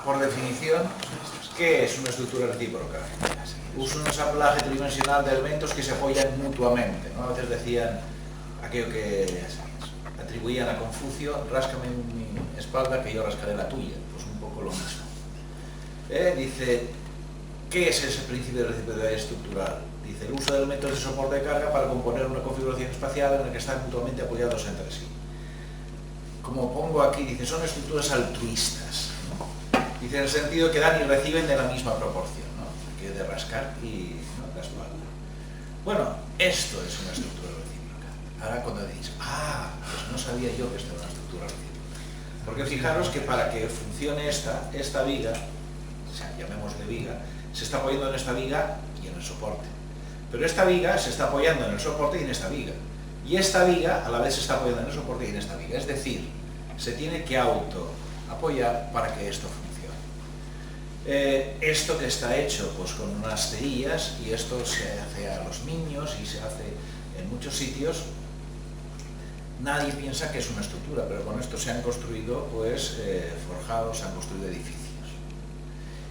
por definición, ¿qué es una estructura recíproca? Usa un ensamblaje tridimensional de elementos que se apoyan mutuamente, ¿no? A veces decían aquello que atribuían a Confucio: ráscame mi espalda que yo rascaré la tuya. Pues un poco lo mismo. Dice, ¿qué es ese principio de reciprocidad estructural? Dice, el uso de elementos de soporte de carga para componer una configuración espacial en la que están mutuamente apoyados entre sí. Como pongo aquí, dice, son estructuras altruistas, ¿no? Dice, en el sentido que dan y reciben de la misma proporción, ¿no? Que de rascar y, ¿no?, la espalda. Bueno, esto es una estructura recíproca. Ahora cuando decís, pues no sabía yo que esto era una estructura recíproca. Porque fijaros que para que funcione esta viga, o sea, llamémosle viga, se está apoyando en esta viga y en el soporte. Pero esta viga se está apoyando en el soporte y en esta viga. Y esta viga a la vez se está apoyando en el soporte y en esta viga. Es decir, se tiene que auto-apoyar para que esto funcione. Esto que está hecho pues con unas cerillas, y esto se hace a los niños y se hace en muchos sitios, nadie piensa que es una estructura, pero con esto se han construido pues forjados, se han construido edificios.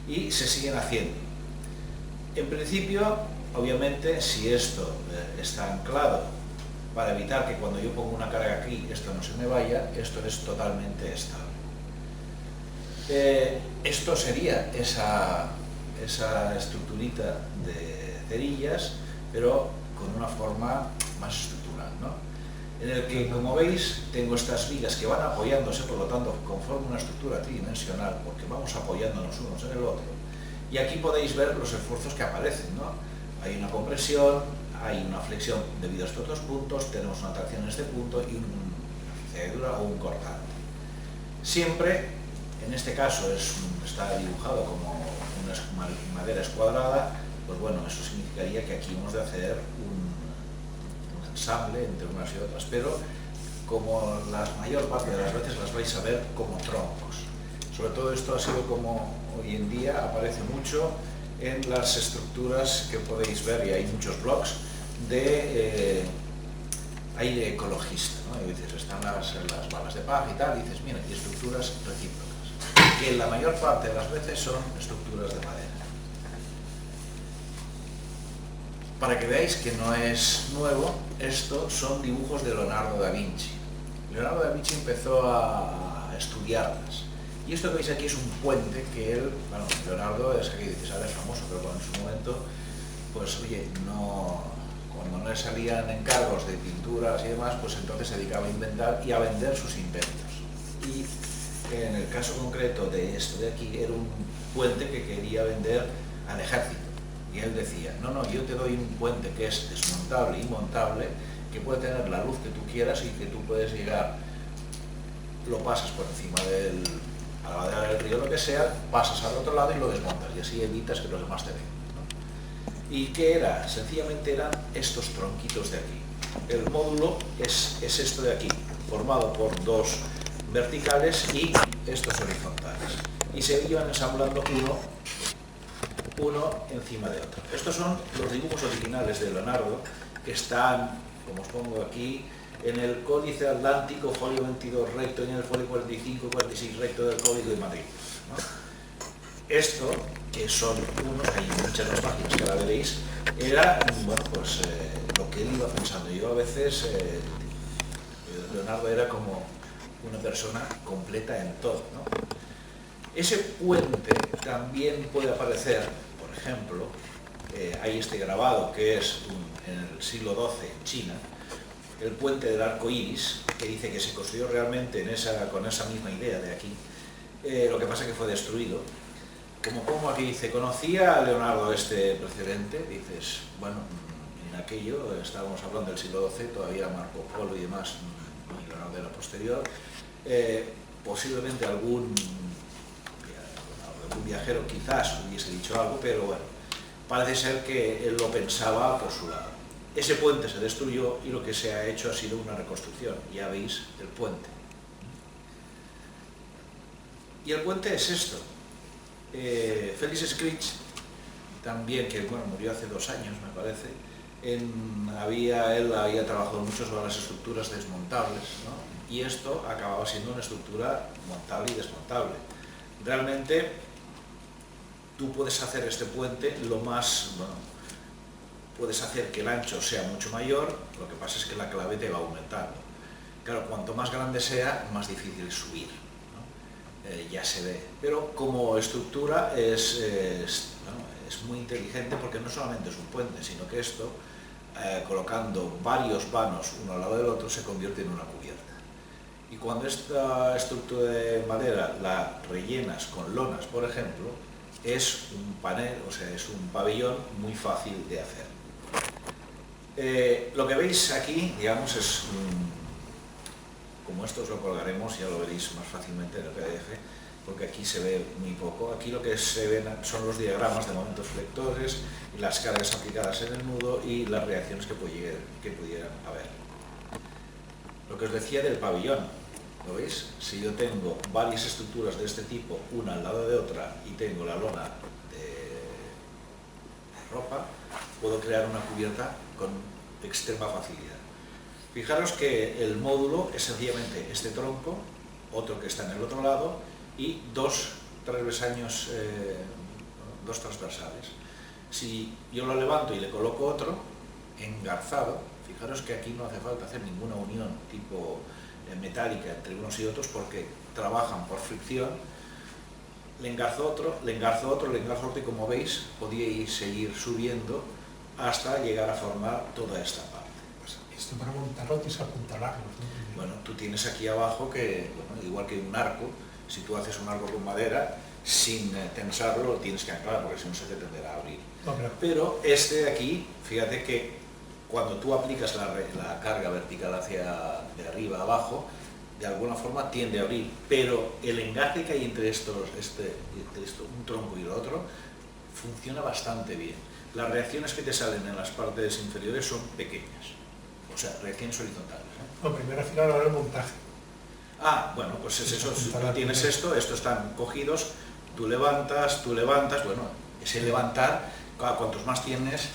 Y se siguen haciendo. En principio, obviamente, si esto está anclado para evitar que cuando yo pongo una carga aquí esto no se me vaya, esto es totalmente estable. Esto sería esa estructurita de cerillas, pero con una forma más estructural, ¿no? En el que, como veis, tengo estas vigas que van apoyándose, por lo tanto, conforme una estructura tridimensional, porque vamos apoyándonos unos en el otro. Y aquí podéis ver los esfuerzos que aparecen, ¿no? Hay una compresión, hay una flexión debido a estos dos puntos, tenemos una tracción en este punto y una cerradura o un cortante. Siempre, en este caso, está dibujado como una madera escuadrada, pues bueno, eso significaría que aquí hemos de hacer un ensamble entre unas y otras, pero como la mayor parte de las veces las vais a ver como troncos. Sobre todo esto ha sido como hoy en día aparece mucho en las estructuras que podéis ver, y hay muchos blogs de aire ecologista, ¿no? Y dices, están las balas de paja y tal, y dices, mira, hay estructuras recíprocas, que la mayor parte de las veces son estructuras de madera. Para que veáis que no es nuevo, estos son dibujos de Leonardo da Vinci. Leonardo da Vinci empezó a estudiarlas. Y esto que veis aquí es un puente que él, bueno, Leonardo es aquí, dices, ahora es famoso, pero en su momento, pues oye, cuando no le salían encargos de pinturas y demás, pues entonces se dedicaba a inventar y a vender sus inventos. Y en el caso concreto de esto de aquí, era un puente que quería vender al ejército. Y él decía, no, yo te doy un puente que es desmontable y montable, que puede tener la luz que tú quieras y que tú puedes llegar, lo pasas por encima a la ladera del río, lo que sea, pasas al otro lado y lo desmontas, y así evitas que los demás te vean, ¿no? ¿Y qué era? Sencillamente eran estos tronquitos de aquí. El módulo es esto de aquí, formado por dos verticales y estos horizontales. Y se iban ensamblando uno encima de otro. Estos son los dibujos originales de Leonardo, que están, como os pongo aquí, en el Códice Atlántico, folio 22 recto, y en el folio 45 y 46 recto del Código de Madrid, ¿no? Esto, que son hay muchas de las páginas que ahora veréis, era, bueno, pues lo que él iba pensando. Yo a veces, Leonardo era como una persona completa en todo, ¿no? Ese puente también puede aparecer, por ejemplo, hay este grabado que es en el siglo XII en China, el puente del arco iris, que dice que se construyó realmente con esa misma idea de aquí, lo que pasa es que fue destruido. Como aquí dice, ¿conocía a Leonardo este precedente? Dices, bueno, en aquello, estábamos hablando del siglo XII, todavía Marco Polo y demás, y Leonardo era posterior, posiblemente algún viajero quizás hubiese dicho algo, pero bueno, parece ser que él lo pensaba por su lado. Ese puente se destruyó y lo que se ha hecho ha sido una reconstrucción. Ya veis el puente. Y el puente es esto. Félix Scritch, también, que bueno, murió hace 2 años, me parece, él había trabajado mucho sobre las estructuras desmontables, ¿no? Y esto acababa siendo una estructura montable y desmontable. realmente tú puedes hacer este puente lo más, bueno, puedes hacer que el ancho sea mucho mayor, lo que pasa es que la clave te va aumentando. Claro, cuanto más grande sea, más difícil es subir, ¿no? Ya se ve. Pero como estructura es muy inteligente, porque no solamente es un puente, sino que esto, colocando varios vanos uno al lado del otro, se convierte en una cubierta. Y cuando esta estructura de madera la rellenas con lonas, por ejemplo, es un panel, o sea, es un pabellón muy fácil de hacer. Lo que veis aquí, digamos, es como esto os lo colgaremos, ya lo veréis más fácilmente en el PDF, porque aquí se ve muy poco. Aquí lo que se ven son los diagramas de momentos flectores y las cargas aplicadas en el nudo y las reacciones que pudieran haber. Lo que os decía del pabellón, ¿lo veis? Si yo tengo varias estructuras de este tipo, una al lado de otra, y tengo la lona de ropa, puedo crear una cubierta con extrema facilidad. Fijaros que el módulo es sencillamente este tronco, otro que está en el otro lado, y dos transversales. Si yo lo levanto y le coloco otro, engarzado, fijaros que aquí no hace falta hacer ninguna unión tipo metálica entre unos y otros, porque trabajan por fricción. Le engarzo otro, le engarzo otro, le engarzo otro, y como veis, podíais seguir subiendo hasta llegar a formar toda esta parte. Esto para montarlo tienes que apuntalarlo, ¿no? Bueno, tú tienes aquí abajo que, bueno, igual que un arco, si tú haces un arco con madera, sin tensarlo lo tienes que anclar, porque si no se te tenderá a abrir. No, pero este de aquí, fíjate que cuando tú aplicas la carga vertical hacia de arriba a abajo, de alguna forma tiende a abrir, pero el engarce que hay entre un tronco y el otro, funciona bastante bien. Las reacciones que te salen en las partes inferiores son pequeñas, o sea, reacciones horizontales, ¿eh? No, primero al final ahora el montaje. Ah, bueno, pues es eso, si tú tienes estos están cogidos, tú levantas, bueno, ese levantar, cuantos más tienes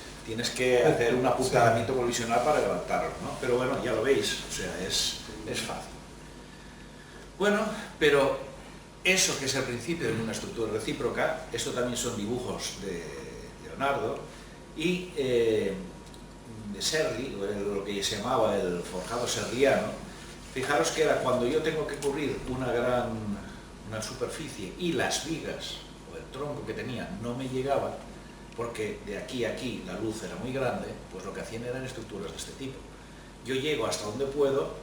que hacer un apuntamiento provisional para levantarlo, ¿no? Pero bueno, ya lo veis, o sea, es fácil. Bueno, pero eso que es el principio de una estructura recíproca, esto también son dibujos de Leonardo y de Serri, lo que se llamaba el forjado serriano. Fijaros que era cuando yo tengo que cubrir una superficie y las vigas o el tronco que tenía no me llegaban, porque de aquí a aquí la luz era muy grande, pues lo que hacían eran estructuras de este tipo. Yo llego hasta donde puedo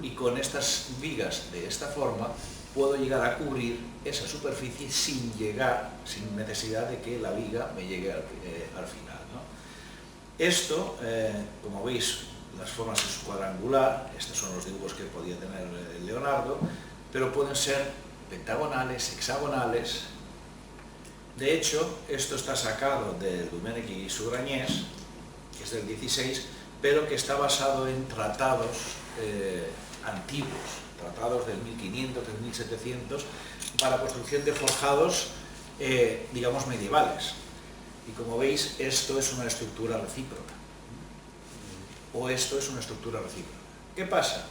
y con estas vigas de esta forma puedo llegar a cubrir esa superficie sin necesidad de que la viga me llegue al final, ¿no? Esto, como veis, las formas es cuadrangular, estos son los dibujos que podía tener Leonardo, pero pueden ser pentagonales, hexagonales. De hecho, esto está sacado de Domènech y Sugrañés, que es del 16, pero que está basado en tratados antiguos, tratados del 1500, del 1700, para construcción de forjados, digamos, medievales. Y como veis, esto es una estructura recíproca. O esto es una estructura recíproca. ¿Qué pasa?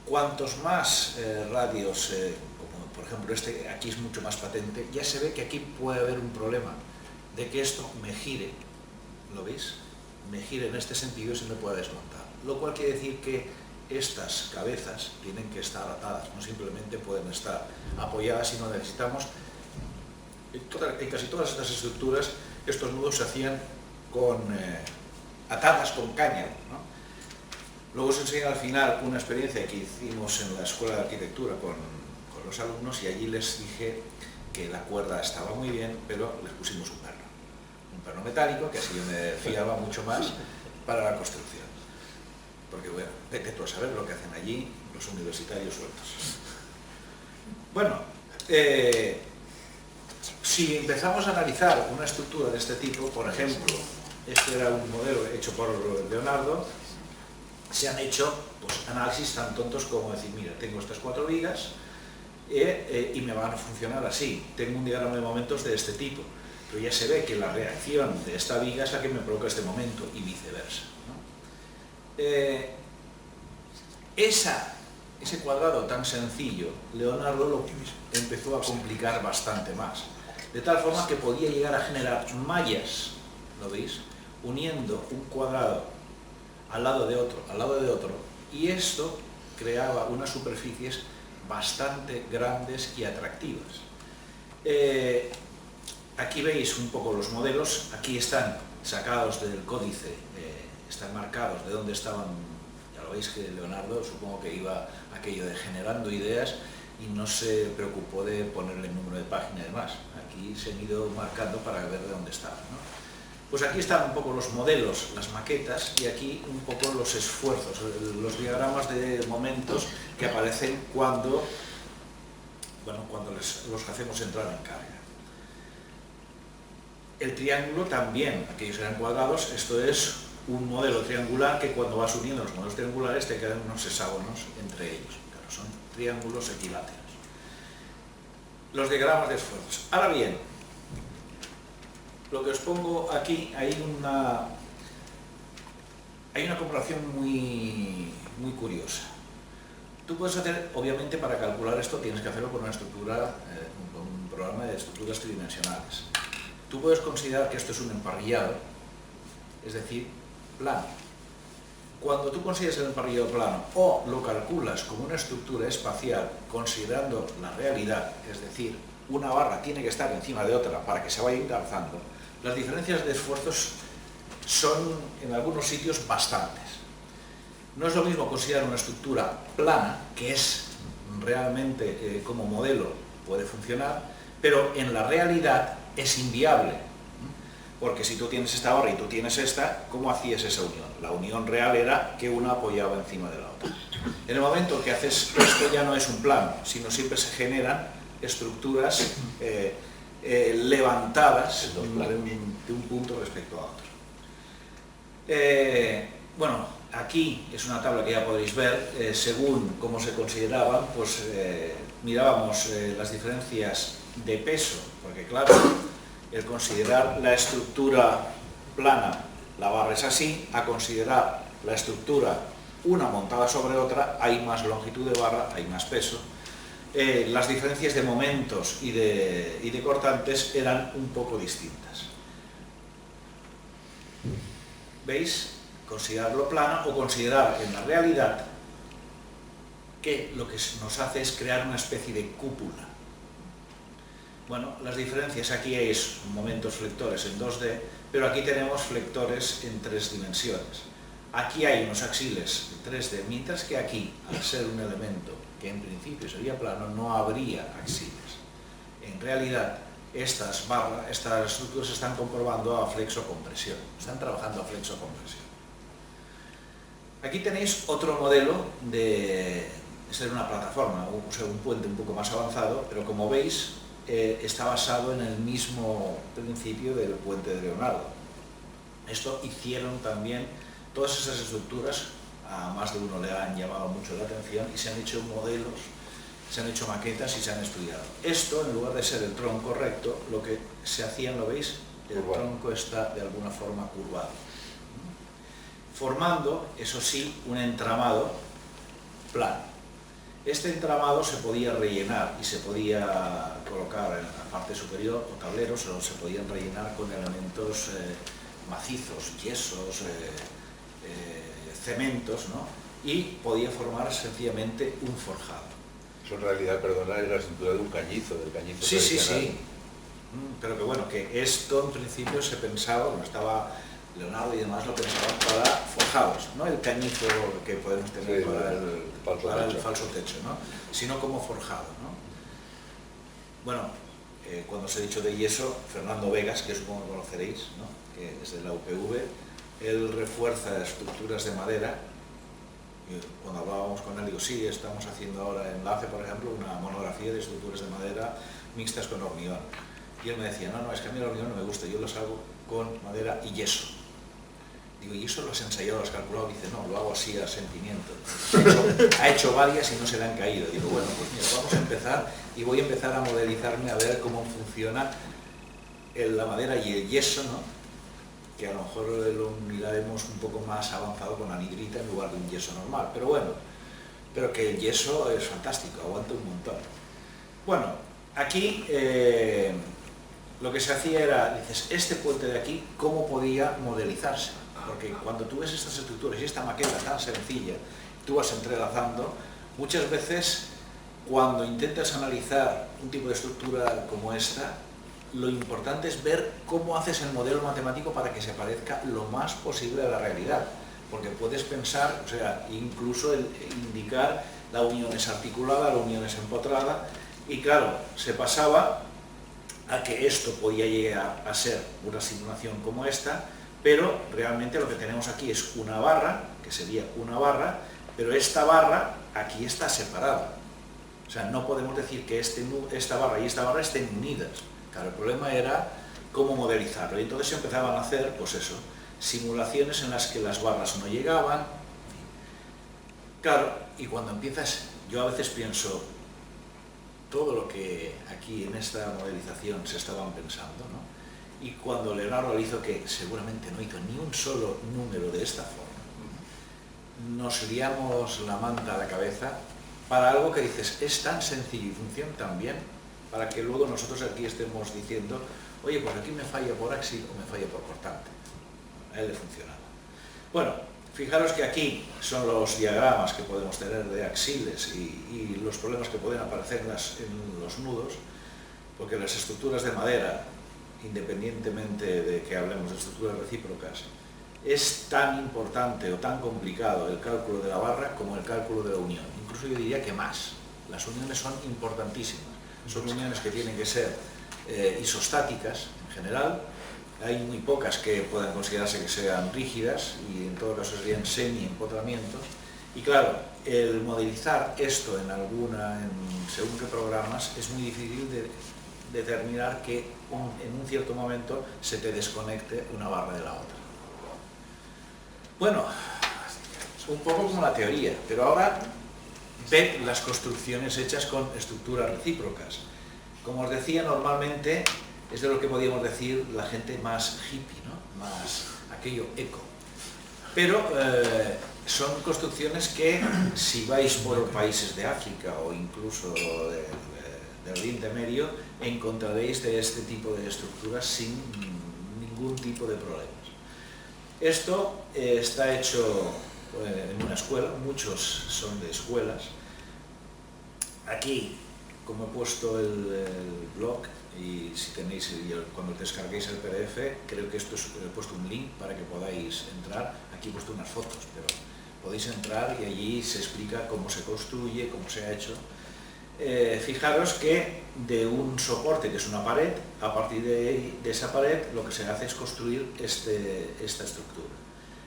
Cuantos más radios, como por ejemplo este aquí es mucho más patente, ya se ve que aquí puede haber un problema de que esto me gire, ¿lo veis? Me gire en este sentido y se me pueda desmontar. Lo cual quiere decir que estas cabezas tienen que estar atadas, no simplemente pueden estar apoyadas, sino necesitamos, en casi todas estas estructuras, estos nudos se hacían atadas con cáñamo, ¿no? Luego os enseño al final una experiencia que hicimos en la Escuela de Arquitectura con los alumnos, y allí les dije que la cuerda estaba muy bien, pero les pusimos un perno metálico, que así yo me fiaba mucho más para la construcción. Porque bueno, vete tú a saber lo que hacen allí los universitarios sueltos. Bueno, si empezamos a analizar una estructura de este tipo, por ejemplo, este era un modelo hecho por Leonardo, se han hecho pues, análisis tan tontos como decir, mira, tengo estas 4 vigas y me van a funcionar así. Tengo un diagrama de momentos de este tipo, pero ya se ve que la reacción de esta viga es la que me provoca este momento y viceversa, ¿no? ese cuadrado tan sencillo, Leonardo lo empezó a complicar bastante más. De tal forma que podía llegar a generar mallas, ¿lo veis? Uniendo un cuadrado al lado de otro, y esto creaba unas superficies bastante grandes y atractivas. Aquí veis un poco los modelos, aquí están sacados del códice, están marcados de dónde estaban. Ya lo veis que Leonardo supongo que iba aquello de generando ideas y no se preocupó de ponerle el número de página y demás. Aquí se han ido marcando para ver de dónde estaban, ¿no? Pues aquí están un poco los modelos, las maquetas, y aquí un poco los esfuerzos, los diagramas de momentos que aparecen cuando los hacemos entrar en carga. El triángulo también, aquellos eran cuadrados, esto es un modelo triangular que cuando vas uniendo los modelos triangulares te quedan unos hexágonos entre ellos. Claro, son triángulos equiláteros. Los diagramas de esfuerzos. Ahora bien, lo que os pongo aquí, hay una comparación muy curiosa. Tú puedes hacer, obviamente para calcular esto tienes que hacerlo con una estructura, con un programa de estructuras tridimensionales. Tú puedes considerar que esto es un emparrillado, es decir, plano. Cuando tú consideras el emparrillado plano o lo calculas como una estructura espacial considerando la realidad, es decir, una barra tiene que estar encima de otra para que se vaya engarzando, las diferencias de esfuerzos son en algunos sitios bastantes. No es lo mismo considerar una estructura plana, que es realmente como modelo puede funcionar, pero en la realidad es inviable, porque si tú tienes esta barra y tú tienes esta, ¿cómo hacías esa unión? La unión real era que una apoyaba encima de la otra. En el momento que haces esto ya no es un plano, sino siempre se generan estructuras levantadas de un punto respecto a otro. Bueno, aquí es una tabla que ya podéis ver, según cómo se consideraban, pues mirábamos las diferencias de peso, porque claro, el considerar la estructura plana, la barra es así, a considerar la estructura una montada sobre otra, hay más longitud de barra, hay más peso. Las diferencias de momentos y de cortantes eran un poco distintas. ¿Veis? Considerarlo plano o considerar en la realidad que lo que nos hace es crear una especie de cúpula. Bueno, las diferencias aquí es momentos flectores en 2D, pero aquí tenemos flectores en 3 dimensiones. Aquí hay unos axiles en 3D, mientras que aquí, al ser un elemento que en principio sería plano, no habría axiles. En realidad, estas estructuras se están comprobando a flexo-compresión, están trabajando a flexo-compresión. Aquí tenéis otro modelo de ser una plataforma, o sea, un puente un poco más avanzado, pero como veis, está basado en el mismo principio del puente de Leonardo. Esto hicieron también todas esas estructuras, a más de uno le han llamado mucho la atención y se han hecho modelos, se han hecho maquetas y se han estudiado. Esto, en lugar de ser el tronco recto, lo que se hacían, ¿lo veis? El tronco está de alguna forma curvado, formando, eso sí, un entramado plano. Este entramado se podía rellenar y se podía colocar en la parte superior o tableros, o se podían rellenar con elementos macizos, yesos, cementos, ¿no? Y podía formar sencillamente un forjado. Eso en realidad, perdona, es la estructura de un cañizo, del cañizo tradicional. Sí. Pero que bueno, que esto en principio se pensaba, bueno, estaba Leonardo y demás lo pensaban para forjados, no el cañizo que podemos tener para el falso techo, ¿no? Sino como forjado, ¿no? Bueno, cuando os he dicho de yeso, Fernando Vegas, que supongo que conoceréis, ¿no? Que es de la UPV, él refuerza estructuras de madera. Y cuando hablábamos con él, digo, sí, estamos haciendo ahora en LACE, por ejemplo, una monografía de estructuras de madera mixtas con hormigón. Y él me decía, no, es que a mí el hormigón no me gusta, yo los hago con madera y yeso. Digo, ¿y eso lo has ensayado, lo has calculado? Dice, no, lo hago así a sentimiento. Ha hecho varias y no se le han caído. Digo, bueno, pues mira, vamos a empezar y voy a empezar a modelizarme a ver cómo funciona la madera y el yeso, ¿no? Que a lo mejor lo miraremos un poco más avanzado con anhidrita en lugar de un yeso normal. Pero bueno, pero que el yeso es fantástico, aguanta un montón. Bueno, aquí lo que se hacía era, dices, este puente de aquí, ¿cómo podía modelizarse? Porque cuando tú ves estas estructuras y esta maqueta tan sencilla, tú vas entrelazando, muchas veces cuando intentas analizar un tipo de estructura como esta, lo importante es ver cómo haces el modelo matemático para que se parezca lo más posible a la realidad. Porque puedes pensar, o sea, incluso el indicar la unión es articulada, la unión es empotrada, y claro, se pasaba a que esto podía llegar a ser una simulación como esta, pero realmente lo que tenemos aquí es una barra, que sería una barra, pero esta barra aquí está separada. O sea, no podemos decir que esta barra y esta barra estén unidas. Claro, el problema era cómo modelizarlo. Y entonces se empezaban a hacer, pues eso, simulaciones en las que las barras no llegaban. Claro, y cuando empiezas, yo a veces pienso, todo lo que aquí en esta modelización se estaban pensando, ¿no? Y cuando Leonardo lo hizo, que seguramente no hizo ni un solo número de esta forma, nos liamos la manta a la cabeza para algo que dices, es tan sencillo y funciona tan bien, para que luego nosotros aquí estemos diciendo, oye, pues aquí me falla por axil o me falla por cortante. A él le funcionaba. Bueno, fijaros que aquí son los diagramas que podemos tener de axiles y los problemas que pueden aparecer en los nudos, porque las estructuras de madera, independientemente de que hablemos de estructuras recíprocas, es tan importante o tan complicado el cálculo de la barra como el cálculo de la unión. Incluso yo diría que más. Las uniones son importantísimas. Son uniones que tienen que ser isostáticas en general. Hay muy pocas que puedan considerarse que sean rígidas y en todo caso serían semi-empotramientos. Y claro, el modelizar esto según qué programas es muy difícil de determinar que en un cierto momento se te desconecte una barra de la otra. Bueno, un poco como la teoría, pero ahora ved las construcciones hechas con estructuras recíprocas. Como os decía, normalmente es de lo que podríamos decir la gente más hippie, ¿no? Más aquello eco. Pero son construcciones que, si vais por países de África o incluso del Oriente Medio, encontraréis de este tipo de estructuras sin ningún tipo de problemas. Esto está hecho en una escuela, muchos son de escuelas. Aquí, como he puesto el blog, y si tenéis, cuando descarguéis el PDF, creo que he puesto un link para que podáis entrar. Aquí he puesto unas fotos, pero podéis entrar y allí se explica cómo se construye, cómo se ha hecho. Fijaros que de un soporte, que es una pared, a partir de esa pared lo que se hace es construir esta estructura.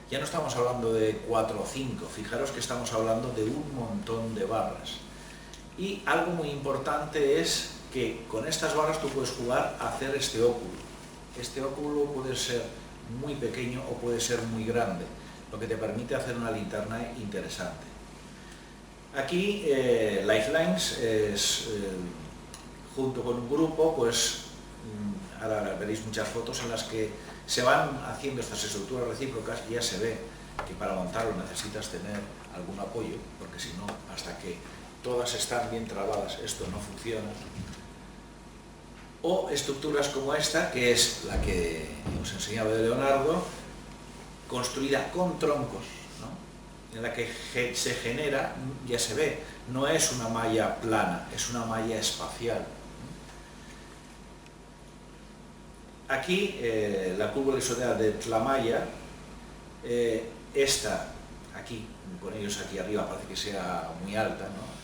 Ya no estamos hablando de 4 o 5, fijaros que estamos hablando de un montón de barras. Y algo muy importante es que con estas barras tú puedes jugar a hacer este óculo. Este óculo puede ser muy pequeño o puede ser muy grande, lo que te permite hacer una linterna interesante. Aquí Lifelines es, junto con un grupo, pues ahora veréis muchas fotos en las que se van haciendo estas estructuras recíprocas y ya se ve que para montarlo necesitas tener algún apoyo, porque si no, hasta que todas están bien trabadas, esto no funciona. O estructuras como esta, que es la que os enseñaba de Leonardo, construida con troncos, ¿no? En la que se genera, ya se ve, no es una malla plana, es una malla espacial. Aquí la curva isodial de Tlamaya, esta aquí, con ellos aquí arriba, parece que sea muy alta, ¿no?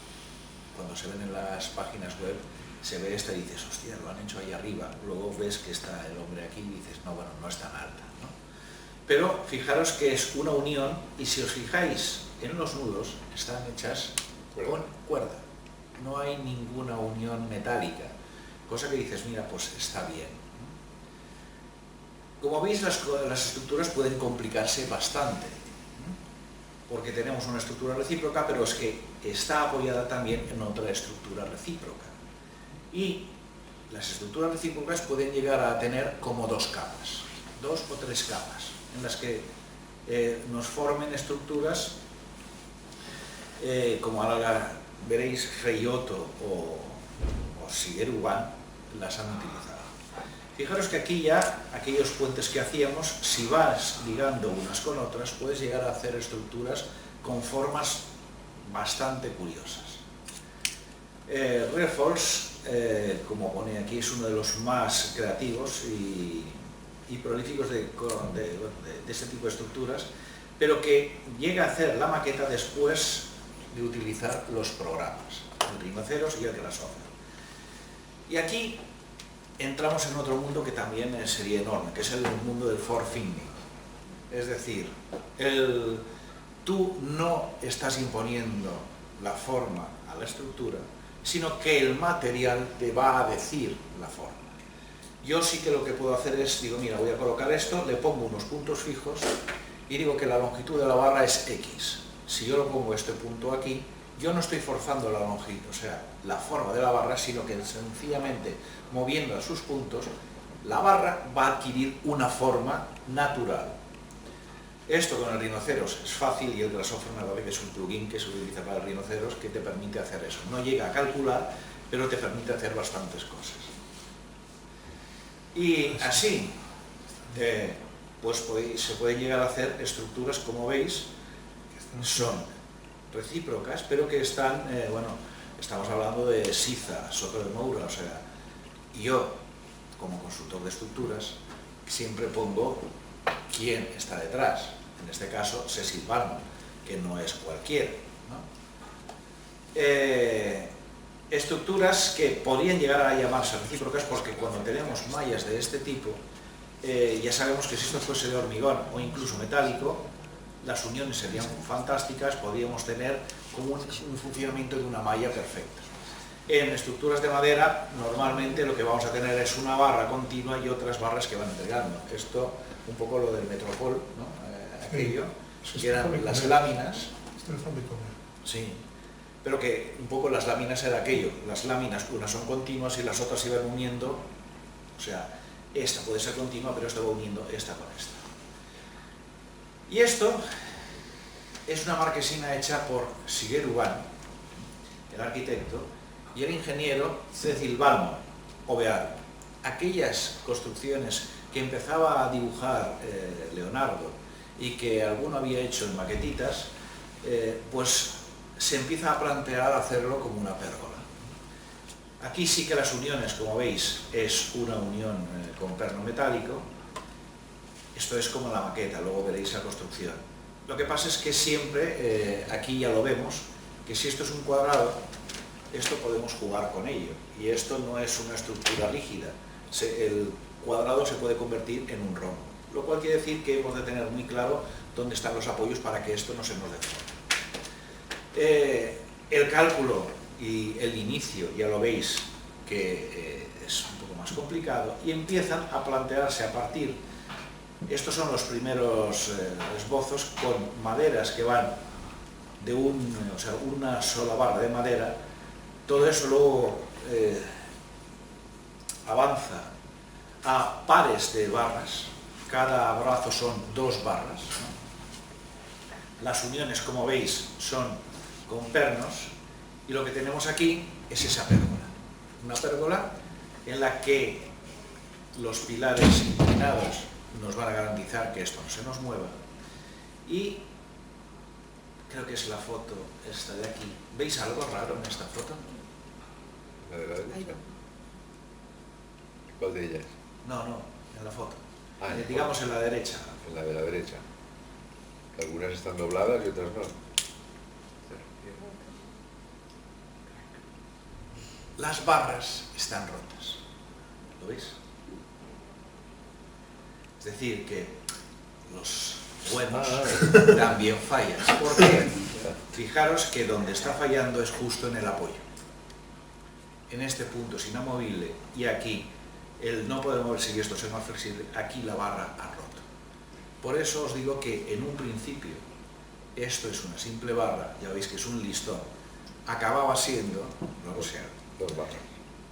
Cuando se ven en las páginas web, se ve esta y dices, hostia, lo han hecho ahí arriba. Luego ves que está el hombre aquí y dices, no, bueno, no es tan alta, ¿no? Pero fijaros que es una unión y si os fijáis en los nudos, están hechas con cuerda. No hay ninguna unión metálica, cosa que dices, mira, pues está bien. Como veis, las estructuras pueden complicarse bastante, porque tenemos una estructura recíproca, pero es que está apoyada también en otra estructura recíproca. Y las estructuras recíprocas pueden llegar a tener como 2 capas, 2 o 3 capas, en las que nos formen estructuras como ahora veréis, Feioto o Shigeru Ban las han utilizado. Fijaros que aquí ya, aquellos puentes que hacíamos, si vas ligando unas con otras, puedes llegar a hacer estructuras con formas bastante curiosas. Reforz, como pone aquí, es uno de los más creativos y prolíficos de este tipo de estructuras, pero que llega a hacer la maqueta después de utilizar los programas, el Rhinoceros y el Grasshopper. Y aquí entramos en otro mundo que también sería enorme, que es el mundo del forefinding. Es decir, tú no estás imponiendo la forma a la estructura, sino que el material te va a decir la forma. Yo sí que lo que puedo hacer es, digo, mira, voy a colocar esto, le pongo unos puntos fijos y digo que la longitud de la barra es X. Si yo lo pongo este punto aquí, yo no estoy forzando la longitud, o sea, la forma de la barra, sino que sencillamente moviendo a sus puntos, la barra va a adquirir una forma natural. Esto con el Rhinoceros es fácil y el Grasshopper que es un plugin que se utiliza para el Rhinoceros que te permite hacer eso. No llega a calcular, pero te permite hacer bastantes cosas. Y así, pues se pueden llegar a hacer estructuras, como veis, son recíprocas, pero que están, bueno, estamos hablando de Siza, Soto de Moura, o sea, yo, como consultor de estructuras, siempre pongo quién está detrás. En este caso, Cecil Balmer, que no es cualquiera, ¿no? Estructuras que podrían llegar a llamarse recíprocas porque cuando tenemos mallas de este tipo, ya sabemos que si esto fuese de hormigón o incluso metálico, las uniones serían fantásticas, podríamos tener como un funcionamiento de una malla perfecta. En estructuras de madera, normalmente lo que vamos a tener es una barra continua y otras barras que van entregando. Esto, un poco lo del Metropol, ¿no? Aquello, que eran las láminas. Esto es fábrico. Sí, pero que un poco las láminas era aquello. Las láminas, unas son continuas y las otras se iban uniendo. O sea, esta puede ser continua, pero esta va uniendo esta con esta. Y esto es una marquesina hecha por Shigeru Ban, el arquitecto, y el ingeniero Cecil Balmer, OBR. Aquellas construcciones que empezaba a dibujar Leonardo y que alguno había hecho en maquetitas, pues se empieza a plantear hacerlo como una pérgola. Aquí sí que las uniones, como veis, es una unión con perno metálico. Esto es como la maqueta, luego veréis la construcción. Lo que pasa es que siempre, aquí ya lo vemos, que si esto es un cuadrado, esto podemos jugar con ello. Y esto no es una estructura rígida. El cuadrado se puede convertir en un rombo. Lo cual quiere decir que hemos de tener muy claro dónde están los apoyos para que esto no se nos deforme. El cálculo y el inicio, ya lo veis, que es un poco más complicado, y empiezan a plantearse a partir. Estos son los primeros esbozos con maderas que van de una sola barra de madera. Todo eso luego avanza a pares de barras. Cada brazo son 2 barras, ¿no? Las uniones, como veis, son con pernos y lo que tenemos aquí es esa pérgola. Una pérgola en la que los pilares inclinados nos van a garantizar que esto no se nos mueva. Y creo que es la foto esta de aquí. ¿Veis algo raro en esta foto? ¿La de la derecha? ¿Cuál de ellas? No, en la foto. En digamos en la derecha. En la de la derecha. Que algunas están dobladas y otras no. Las barras están rotas. ¿Lo veis? Es decir, que los buenos también fallan. ¿Por qué? Fijaros que donde está fallando es justo en el apoyo. En este punto es inamovible y aquí el no poder moverse y esto ser más flexible, aquí la barra ha roto. Por eso os digo que en un principio esto es una simple barra, ya veis que es un listón, acababa siendo, luego sea, 2 barras.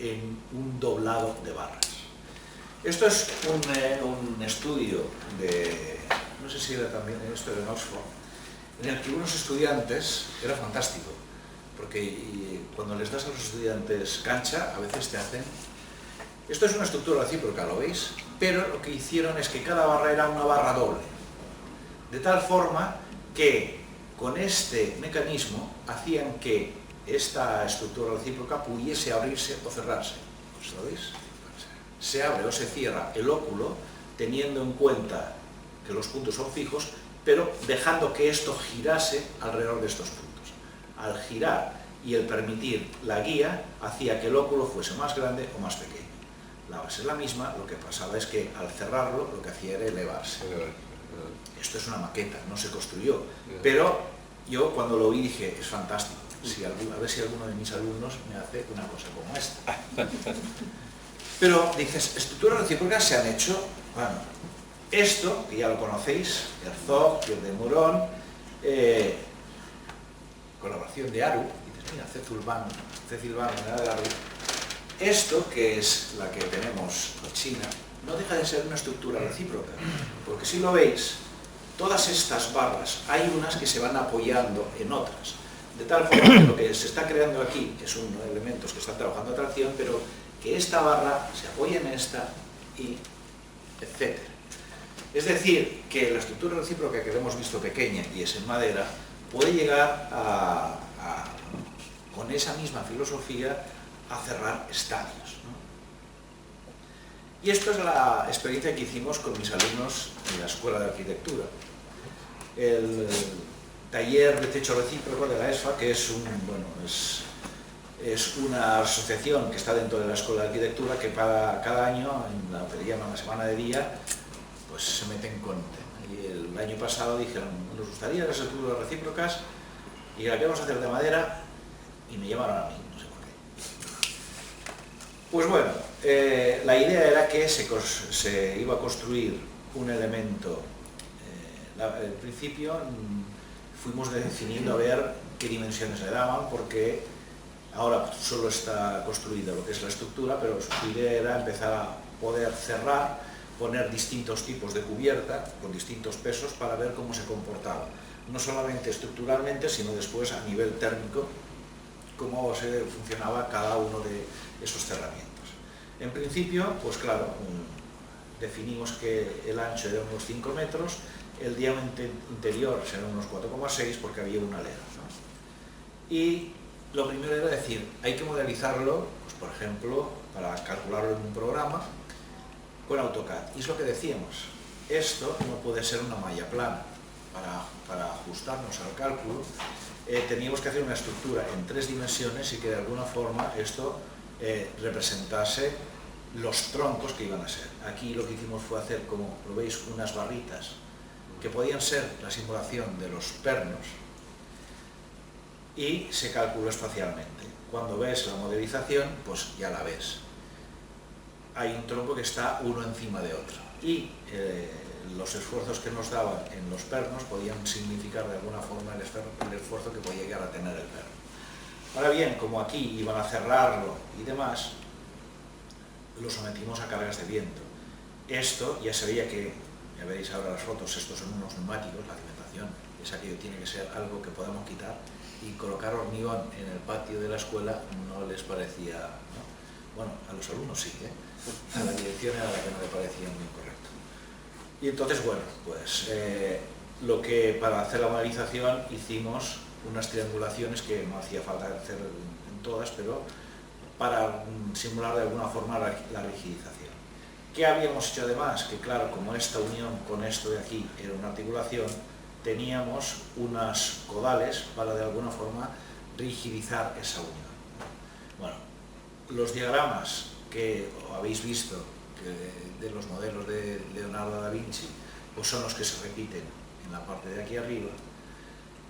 en un doblado de barras. Esto es un estudio de, no sé si era también esto de Oxford, en el que unos estudiantes, era fantástico, porque cuando les das a los estudiantes cancha, a veces te hacen... Esto es una estructura recíproca, ¿lo veis? Pero lo que hicieron es que cada barra era una barra doble, de tal forma que con este mecanismo hacían que esta estructura recíproca pudiese abrirse o cerrarse. ¿Os lo veis? Se abre o se cierra el óculo teniendo en cuenta que los puntos son fijos, pero dejando que esto girase alrededor de estos puntos. Al girar y el permitir la guía, hacía que el óculo fuese más grande o más pequeño. La base es la misma, lo que pasaba es que al cerrarlo lo que hacía era elevarse. Esto es una maqueta, no se construyó, pero yo cuando lo vi dije, es fantástico, a ver si alguno de mis alumnos me hace una cosa como esta. Pero dices, estructuras recíprocas se han hecho, bueno, esto, que ya lo conocéis, Herzog, Pierre de Meuron, colaboración de Aru, dices, mira, Cecilvan, de Aru. Esto, que es la que tenemos en China, no deja de ser una estructura recíproca, porque si lo veis, todas estas barras, hay unas que se van apoyando en otras, de tal forma que lo que se está creando aquí es unos elementos que están trabajando a tracción, pero que esta barra se apoya en esta y etc. Es decir, que la estructura recíproca que hemos visto pequeña y es en madera, puede llegar con esa misma filosofía a cerrar estadios, ¿no? Y esto es la experiencia que hicimos con mis alumnos en la Escuela de Arquitectura. El taller de techo recíproco de la ESFA, que es una asociación que está dentro de la Escuela de Arquitectura, que cada año, en lo que llaman la semana de día, pues se meten con un tema. Y el año pasado dijeron, nos gustaría las estructuras recíprocas y la queremos hacer de madera, y me llamaron a mí, no sé por qué. Pues bueno, la idea era que se iba a construir un elemento. Al principio fuimos definiendo a ver qué dimensiones le daban, porque ahora solo está construida lo que es la estructura, pero su idea era empezar a poder cerrar, poner distintos tipos de cubierta con distintos pesos para ver cómo se comportaba, no solamente estructuralmente, sino después a nivel térmico, cómo se funcionaba cada uno de esos cerramientos. En principio, pues claro, definimos que el ancho era unos 5 metros, el diámetro interior será unos 4,6 porque había una alera, ¿no? Y lo primero era decir, hay que modelizarlo, pues por ejemplo, para calcularlo en un programa, con AutoCAD. Y es lo que decíamos, esto no puede ser una malla plana. Para ajustarnos al cálculo, teníamos que hacer una estructura en 3 dimensiones y que de alguna forma esto representase los troncos que iban a ser. Aquí lo que hicimos fue hacer, como lo veis, unas barritas que podían ser la simulación de los pernos y se calculó espacialmente. Cuando ves la modelización, pues ya la ves. Hay un tronco que está uno encima de otro y los esfuerzos que nos daban en los pernos podían significar de alguna forma el esfuerzo que podía llegar a tener el perno. Ahora bien, como aquí iban a cerrarlo y demás, lo sometimos a cargas de viento. Esto ya se veía que, ya veréis ahora las fotos, estos son unos neumáticos, la alimentación es aquello, tiene que ser algo que podamos quitar, y colocar hormigón en el patio de la escuela no les parecía, ¿no? Bueno, a los alumnos sí, a la dirección era la que no le parecía muy correcto. Y entonces, bueno, pues lo que para hacer la modelización hicimos unas triangulaciones que no hacía falta hacer en todas, pero para simular de alguna forma la rigidización. ¿Qué habíamos hecho además? Que claro, como esta unión con esto de aquí era una articulación, teníamos unas codales para de alguna forma rigidizar esa unión. Bueno, los diagramas que habéis visto de los modelos de Leonardo da Vinci, pues son los que se repiten en la parte de aquí arriba,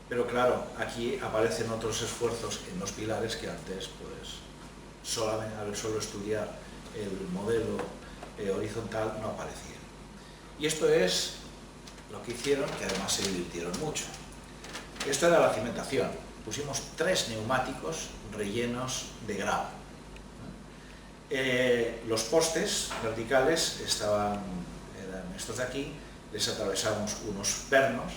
pero claro, aquí aparecen otros esfuerzos en los pilares que antes, pues, solamente al solo estudiar el modelo horizontal no aparecían. Y esto es lo que hicieron, que además se divirtieron mucho. Esto era la cimentación. Pusimos 3 neumáticos rellenos de grava. Los postes verticales eran estos de aquí, les atravesamos unos pernos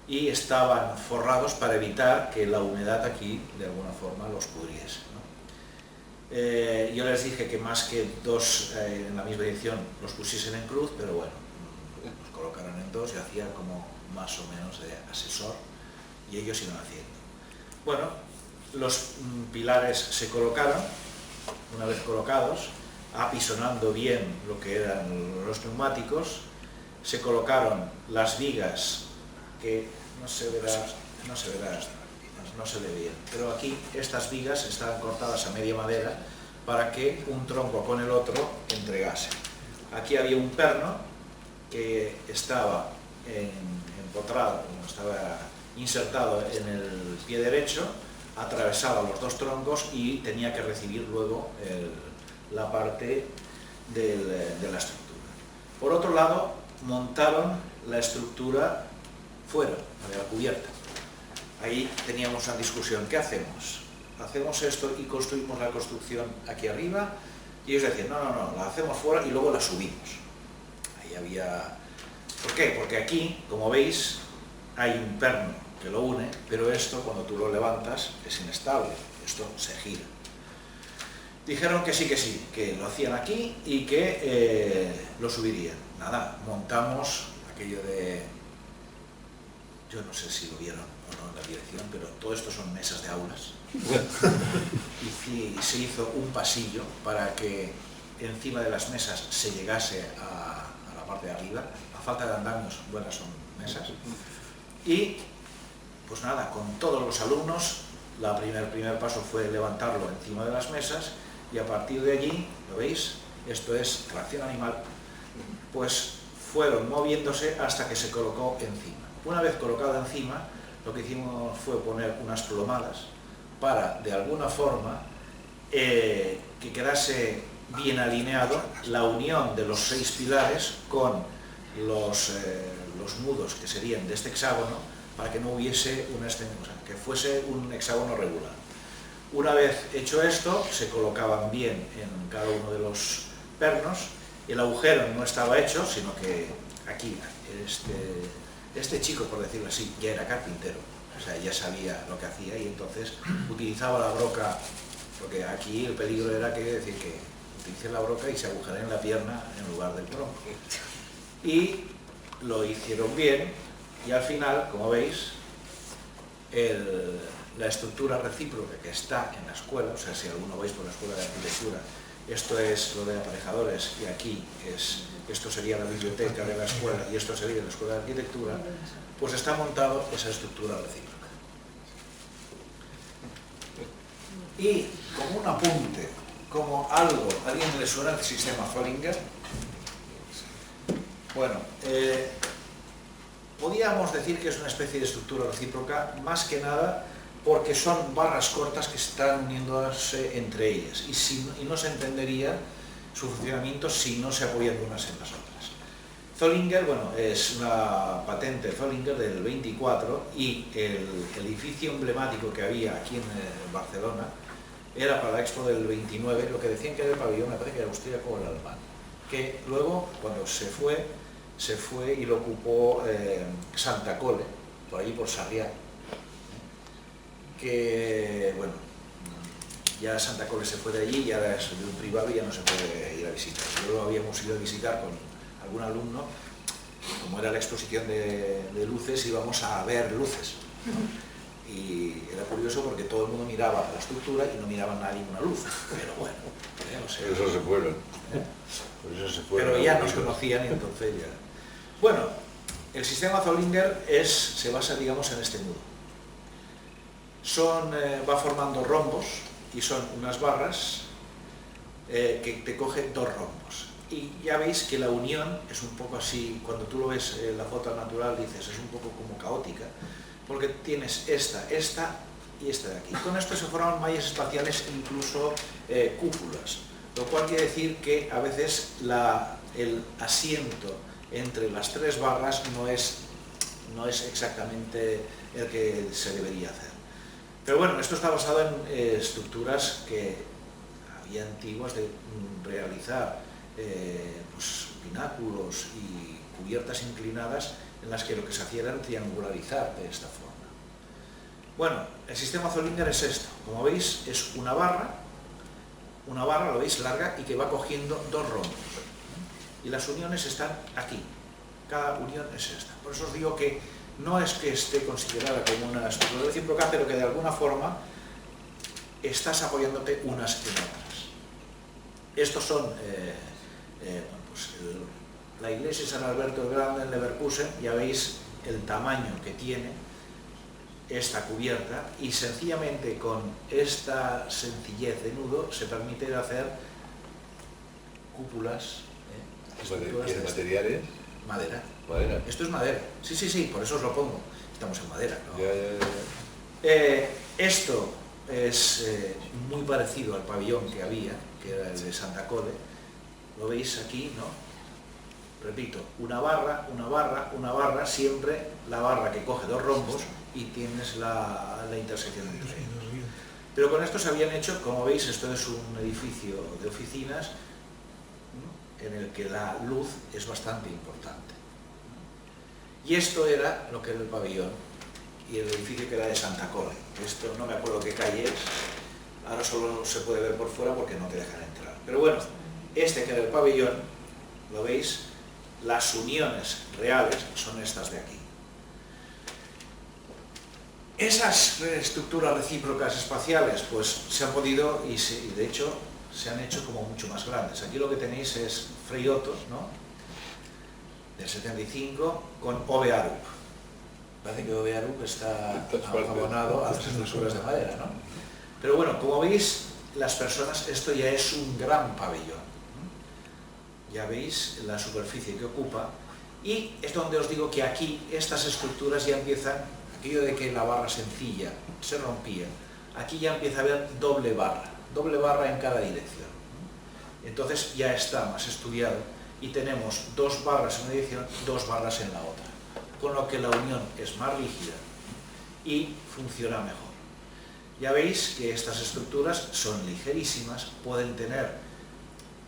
y estaban forrados para evitar que la humedad aquí de alguna forma los pudriese, ¿no? Yo les dije que más que dos en la misma dirección los pusiesen en cruz, pero bueno, los colocaron en dos y hacían como más o menos de asesor y ellos iban haciendo. Bueno, los pilares se colocaron, una vez colocados, apisonando bien lo que eran los neumáticos, se colocaron las vigas, que no se ve bien, pero aquí estas vigas estaban cortadas a media madera para que un tronco con el otro entregase. Aquí había un perno que estaba empotrado, estaba insertado en el pie derecho, atravesaba los dos troncos y tenía que recibir luego la parte de la estructura. Por otro lado, montaron la estructura fuera, de la cubierta. Ahí teníamos una discusión, ¿qué hacemos? ¿Hacemos esto y construimos la construcción aquí arriba? Y ellos decían, no, la hacemos fuera y luego la subimos. Ahí había... ¿Por qué? Porque aquí, como veis, hay un perno que lo une, pero esto, cuando tú lo levantas, es inestable, esto se gira. Dijeron que sí, que lo hacían aquí y que lo subirían. Nada, montamos aquello de... Yo no sé si lo vieron o no en la dirección, pero todo esto son mesas de aulas. Y se hizo un pasillo para que encima de las mesas se llegase a la parte de arriba. A falta de andamios, buenas son mesas. Y, pues nada, con todos los alumnos, el primer paso fue levantarlo encima de las mesas y a partir de allí, ¿lo veis? Esto es tracción animal, pues fueron moviéndose hasta que se colocó encima. Una vez colocado encima, lo que hicimos fue poner unas plomadas para, de alguna forma, que quedase bien alineado la unión de los 6 pilares con los nudos que serían de este hexágono, para que no hubiese que fuese un hexágono regular. Una vez hecho esto, se colocaban bien en cada uno de los pernos. El agujero no estaba hecho, sino que aquí, este chico, por decirlo así, ya era carpintero, o sea, ya sabía lo que hacía y entonces utilizaba la broca, porque aquí el peligro era que utilice la broca y se agujere en la pierna en lugar del tronco. Y lo hicieron bien y al final, como veis, la estructura recíproca que está en la escuela, o sea, si alguno vais por la escuela de arquitectura, esto es lo de aparejadores y aquí esto sería la biblioteca de la escuela y esto sería la escuela de arquitectura, pues está montado esa estructura recíproca. Y como un apunte, como algo, ¿a alguien le suena el sistema Zollinger? Bueno, podríamos decir que es una especie de estructura recíproca, más que nada porque son barras cortas que están uniéndose entre ellas y no se entendería su funcionamiento si no se apoyan unas en las otras. Zollinger, bueno, es una patente Zollinger del 24 y el edificio emblemático que había aquí en Barcelona era para la Expo del 29, lo que decían que era el pabellón, me parece que era austríaco o el alemán, que luego, cuando se fue y lo ocupó Santa Cole, por allí por Sarriá, que, bueno, ya Santa Cole se fue de allí y ahora es de un privado y ya no se puede ir a visitar. Luego habíamos ido a visitar con algún alumno, como era la exposición de luces, íbamos a ver luces, ¿no? Y era curioso porque todo el mundo miraba la estructura y no miraba nadie una luz, pero bueno, no sé. Por eso se fueron. Por eso se fueron. Pero ya nos conocían y entonces ya... Bueno, el sistema Zollinger se basa, digamos, en este nudo. Va formando rombos y son unas barras que te coge 2 rombos. Y ya veis que la unión es un poco así, cuando tú lo ves en la foto natural dices, es un poco como caótica, porque tienes esta y esta de aquí. Con esto se forman mallas espaciales e incluso cúpulas, lo cual quiere decir que a veces el asiento entre las 3 barras no es exactamente el que se debería hacer. Pero bueno, esto está basado en estructuras que había antiguas de realizar pues, pináculos y cubiertas inclinadas en las que lo que se hacía era triangularizar de esta forma. Bueno, el sistema Zollinger es esto. Como veis, es una barra, lo veis, larga y que va cogiendo dos rombos. Y las uniones están aquí. Cada unión es esta. Por eso os digo que no es que esté considerada como una estructura recíproca, pero que de alguna forma estás apoyándote unas en otras. Estos son la iglesia de San Alberto el Grande en Leverkusen. Ya veis el tamaño que tiene esta cubierta, y sencillamente con esta sencillez de nudo se permite hacer cúpulas. ¿Y el material es? Madera. Madera. Esto es madera. Sí, por eso os lo pongo. Estamos en madera, ¿no? Ya. Esto es muy parecido al pabellón que había, que era el de Santa Cole. Lo veis aquí, ¿no? Repito, una barra, siempre la barra que coge dos rombos y tienes la intersección entre ellos. Pero con esto se habían hecho, como veis, esto es un edificio de oficinas, ¿no?, en el que la luz es bastante importante. Y esto era lo que era el pabellón y el edificio que era de Santa Cole. Esto no me acuerdo qué calle es, ahora solo se puede ver por fuera porque no te dejan entrar. Pero bueno, este que era el pabellón, ¿lo veis? Las uniones reales son estas de aquí. Esas estructuras recíprocas espaciales pues se han podido, y de hecho se han hecho como mucho más grandes. Aquí lo que tenéis es Frei-Ottos, ¿no?, del 75, con Ove Arup. Parece que Ove Arup está abonado a las estructuras de madera, ¿no? Pero bueno, como veis, las personas, esto ya es un gran pabellón. Ya veis la superficie que ocupa, y es donde os digo que aquí estas estructuras ya empiezan, aquello de que la barra sencilla se rompía, aquí ya empieza a haber doble barra en cada dirección. Entonces ya está más estudiado y tenemos dos barras en una dirección, dos barras en la otra, con lo que la unión es más rígida y funciona mejor. Ya veis que estas estructuras son ligerísimas, pueden tener,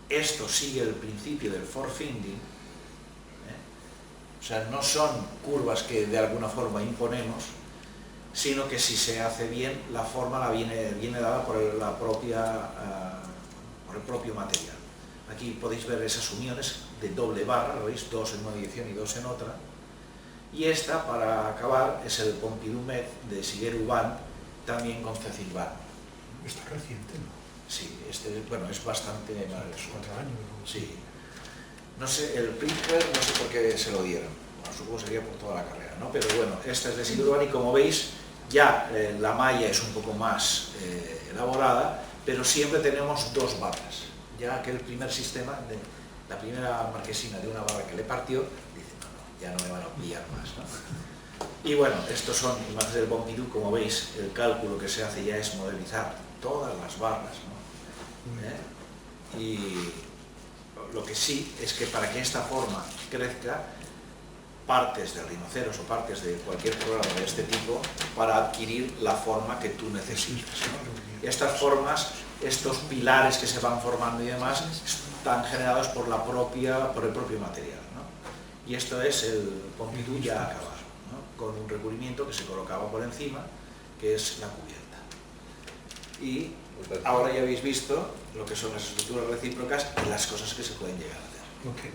esto sigue el principio del forefinding, o sea, no son curvas que de alguna forma imponemos, sino que si se hace bien, la forma viene dada por el propio material. Aquí podéis ver esas uniones de doble barra, ¿lo veis? Dos en una dirección y dos en otra. Y esta, para acabar, es el Pompidou Med de Shigeru Ban, también con Cecil Ban. Está reciente, ¿no? Sí, bueno, es bastante... 4 años. Sí. No sé, el Pritzker, no sé por qué se lo dieron. Bueno, supongo que sería por toda la carrera, ¿no? Pero bueno, esta es de Shigeru Ban y como veis, ya la malla es un poco más elaborada, pero siempre tenemos dos barras. Ya que el primer sistema, la primera marquesina de una barra que le partió, dice, no, ya no me van a pillar más, ¿no? Y bueno, estos son imágenes del Pompidou, como veis, el cálculo que se hace ya es modelizar todas las barras, ¿no? Y lo que sí es que para que esta forma crezca, partes de rinoceros o partes de cualquier programa de este tipo para adquirir la forma que tú necesitas, ¿no? Y estas formas, estos pilares que se van formando y demás, están generados por el propio material, ¿no? Y esto es el Pompidou ya acabado, ¿no?, con un recubrimiento que se colocaba por encima, que es la cubierta. Y ahora ya habéis visto lo que son las estructuras recíprocas y las cosas que se pueden llegar a hacer. Okay.